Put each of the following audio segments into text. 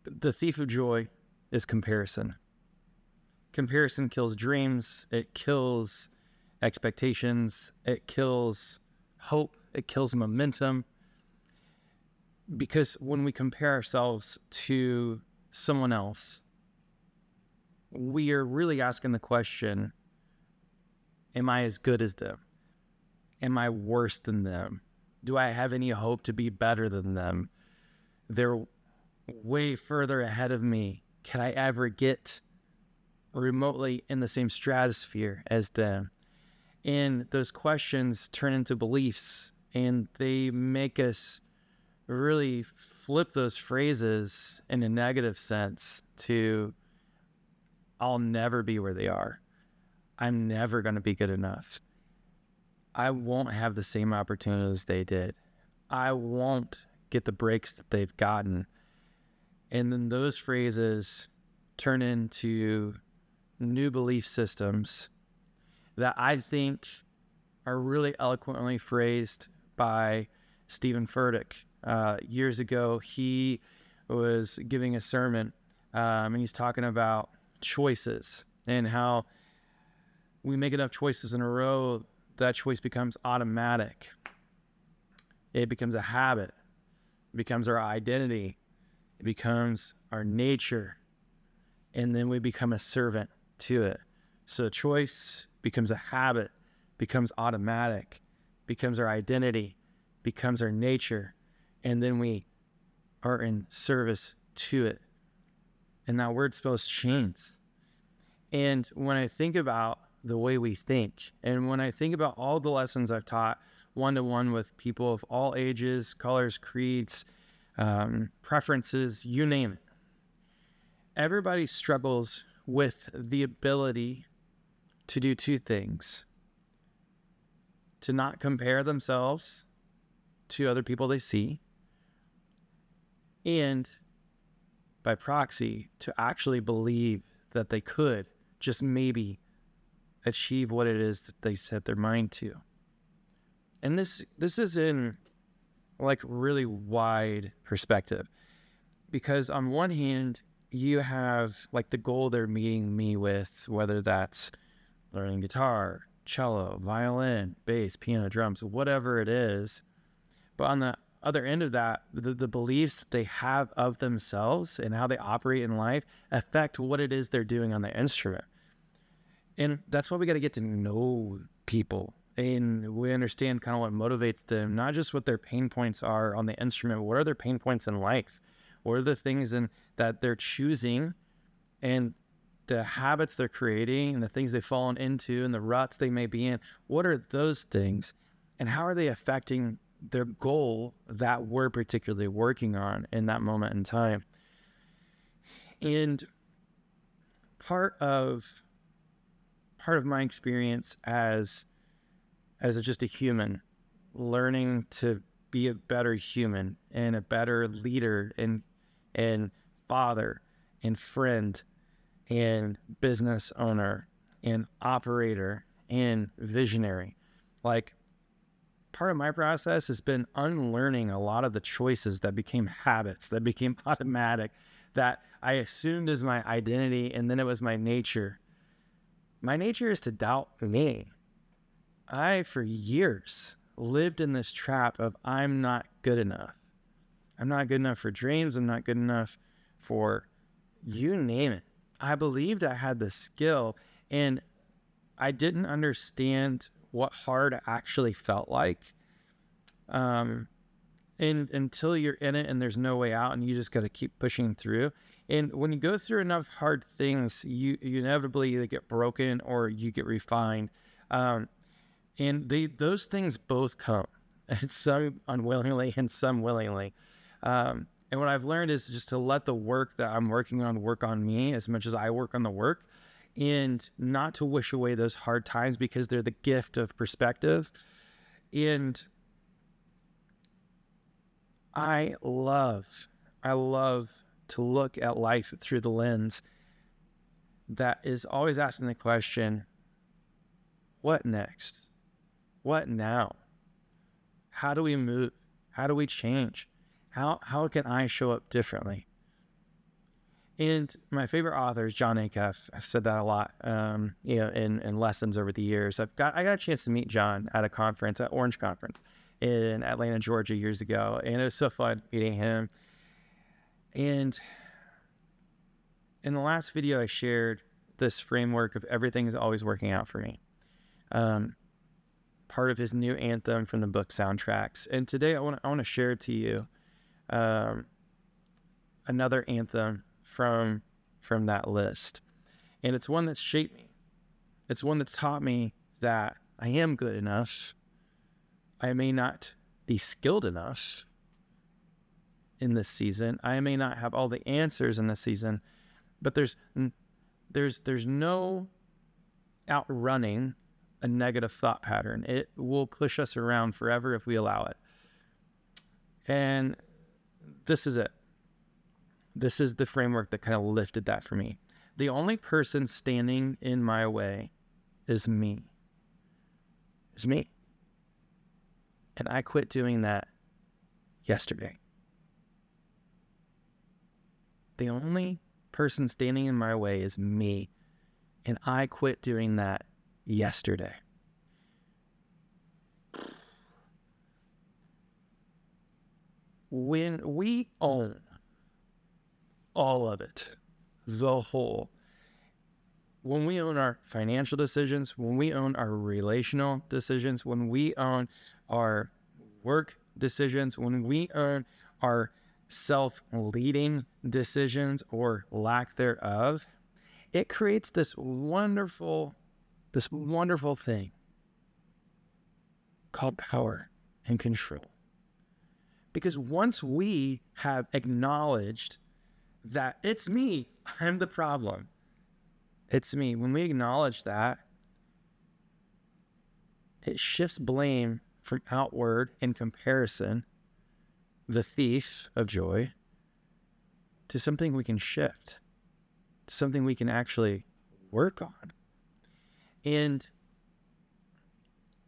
The thief of joy is comparison. Comparison kills dreams. It kills expectations. It kills hope. It kills momentum. Because when we compare ourselves to someone else, we are really asking the question, am I as good as them? Am I worse than them? Do I have any hope to be better than them? They're way further ahead of me. Can I ever get remotely in the same stratosphere as them? And those questions turn into beliefs, and they make us really flip those phrases in a negative sense to, I'll never be where they are. I'm never going to be good enough. I won't have the same opportunities they did. I won't get the breaks that they've gotten. And then those phrases turn into new belief systems that I think are really eloquently phrased by Stephen Furtick. Years ago, he was giving a sermon, and he's talking about choices and how we make enough choices in a row, that choice becomes automatic. It becomes a habit. It becomes our identity. It becomes our nature. And then we become a servant to it. So choice becomes a habit, becomes automatic, becomes our identity, becomes our nature. And then we are in service to it. And that word spells chains. And when I think about the way we think, and when I think about all the lessons I've taught one-to-one with people of all ages, colors, creeds, preferences, you name it, everybody struggles with the ability to do two things: to not compare themselves to other people they see, and by proxy, to actually believe that they could just maybe achieve what it is that they set their mind to. And this is in like really wide perspective, because on one hand, you have like the goal they're meeting me with, whether that's learning guitar, cello, violin, bass, piano, drums, whatever it is. But on the other end of that, the beliefs that they have of themselves and how they operate in life affect what it is they're doing on the instrument. And that's why we got to get to know people, and we understand kind of what motivates them, not just what their pain points are on the instrument, but what are their pain points in life? What are the things that they're choosing, and the habits they're creating, and the things they've fallen into, and the ruts they may be in? What are those things, and how are they affecting their goal that we're particularly working on in that moment in time? And part of my experience as just a human, learning to be a better human and a better leader and father and friend and business owner and operator and visionary, like, part of my process has been unlearning a lot of the choices that became habits, that became automatic, that I assumed as my identity, and then it was my nature. My nature is to doubt me. I, for years, lived in this trap of I'm not good enough. I'm not good enough for dreams. I'm not good enough for you name it. I believed I had the skill, and I didn't understand what hard actually felt like. And until you're in it and there's no way out, and you just got to keep pushing through. And when you go through enough hard things, you inevitably either get broken or you get refined. And those things both come, some unwillingly and some willingly. And what I've learned is just to let the work that I'm working on work on me as much as I work on the work, and not to wish away those hard times, because they're the gift of perspective. And I love to look at life through the lens that is always asking the question, what next? What now? How do we move? How do we change? How can I show up differently? And my favorite author is Jon Acuff. I've said that a lot, in lessons over the years. I got a chance to meet Jon at a conference, at Orange Conference in Atlanta, Georgia years ago. And it was so fun meeting him. And in the last video, I shared this framework of everything is always working out for me. Part of his new anthem from the book Soundtracks. And today I want to share to you another anthem from that list. And it's one that's shaped me. It's one that's taught me that I am good enough. I may not be skilled enough in this season. I may not have all the answers in this season, but there's no outrunning a negative thought pattern. It will push us around forever if we allow it. And this is it. This is the framework that kind of lifted that for me. The only person standing in my way is me. It's me. And I quit doing that yesterday. The only person standing in my way is me. And I quit doing that yesterday. When we own all of it, the whole, when we own our financial decisions, when we own our relational decisions, when we own our work decisions, when we own our self-leading decisions or lack thereof, it creates this wonderful thing called power and control. Because once we have acknowledged that it's me, I'm the problem, it's me, when we acknowledge that, it shifts blame from outward in comparison, the thief of joy, to something we can shift, to something we can actually work on. And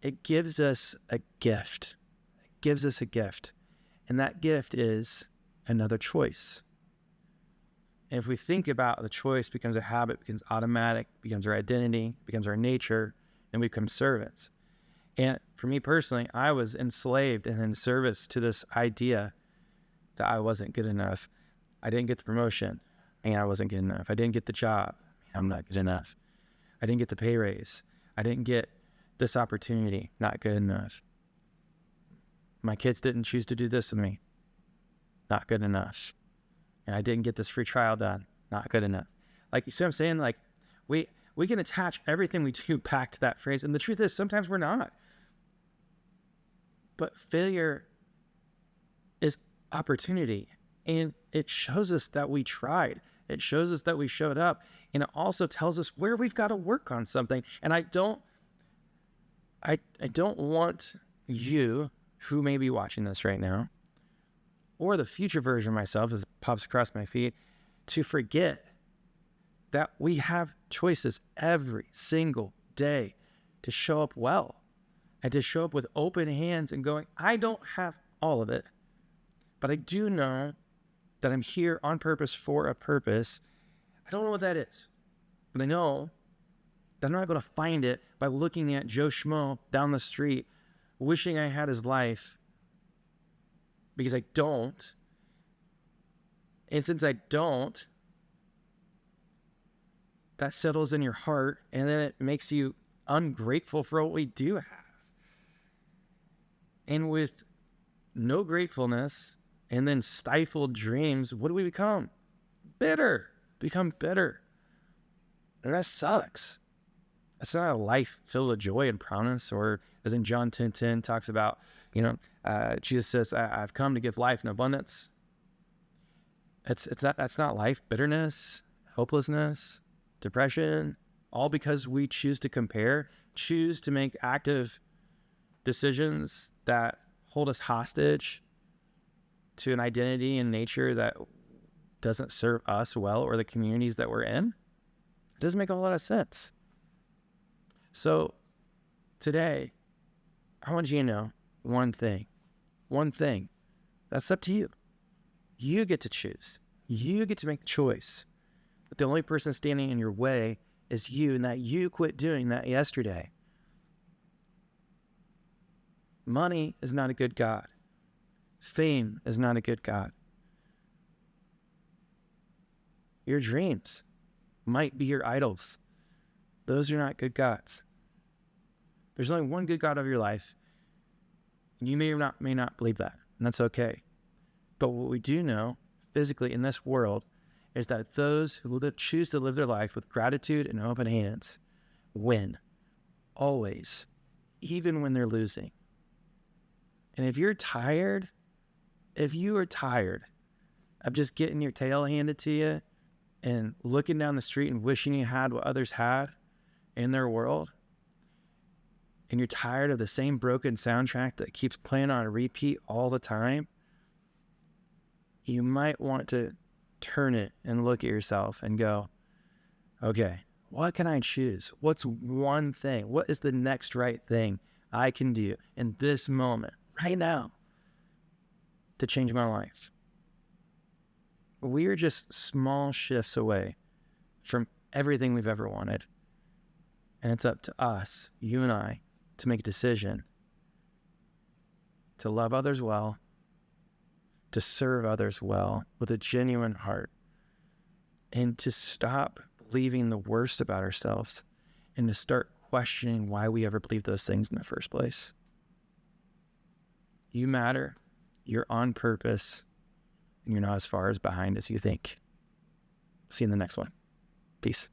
it gives us a gift. It gives us a gift. And that gift is another choice. And if we think about the choice becomes a habit, becomes automatic, becomes our identity, becomes our nature, and we become servants. And for me personally, I was enslaved and in service to this idea that I wasn't good enough. I didn't get the promotion, and I wasn't good enough. I didn't get the job, I'm not good enough. I didn't get the pay raise. I didn't get this opportunity, not good enough. My kids didn't choose to do this with me, not good enough. And I didn't get this free trial done, not good enough. Like, you see what I'm saying? Like, we can attach everything we do back to that phrase. And the truth is, sometimes we're not. But failure is opportunity. And it shows us that we tried. It shows us that we showed up. And it also tells us where we've got to work on something. And I don't want you, who may be watching this right now, or the future version of myself as it pops across my feed, to forget that we have choices every single day to show up well and to show up with open hands and going, I don't have all of it, but I do know that I'm here on purpose for a purpose. I don't know what that is, but I know that I'm not going to find it by looking at Joe Schmo down the street, wishing I had his life, because I don't. And since I don't, that settles in your heart, and then it makes you ungrateful for what we do have. And with no gratefulness and then stifled dreams, what do we become? Bitter. Become bitter. And that sucks. That's not a life filled with joy and promise, or as in John 10:10 talks about, Jesus says, I've come to give life in abundance. That's not life. Bitterness, hopelessness, depression, all because we choose to compare, choose to make active decisions that hold us hostage to an identity and nature that doesn't serve us well or the communities that we're in. It doesn't make a whole lot of sense. So today, I want you to know one thing. That's up to you. You get to choose. You get to make the choice But the only person standing in your way is you, and that you quit doing that yesterday. Money is not a good God. Fame is not a good God. Your dreams might be your idols. Those are not good gods. There's only one good God of your life, and you may not believe that, and that's okay. But what we do know physically in this world is that those who choose to live their life with gratitude and open hands win, always, even when they're losing. And if you are tired of just getting your tail handed to you and looking down the street and wishing you had what others had in their world, and you're tired of the same broken soundtrack that keeps playing on a repeat all the time, you might want to turn it and look at yourself and go, okay, what can I choose? What's one thing? What is the next right thing I can do in this moment, right now, to change my life? We are just small shifts away from everything we've ever wanted. And it's up to us, you and I, to make a decision to love others well, to serve others well with a genuine heart, and to stop believing the worst about ourselves and to start questioning why we ever believed those things in the first place. You matter, you're on purpose, and you're not as far as behind as you think. See you in the next one. Peace.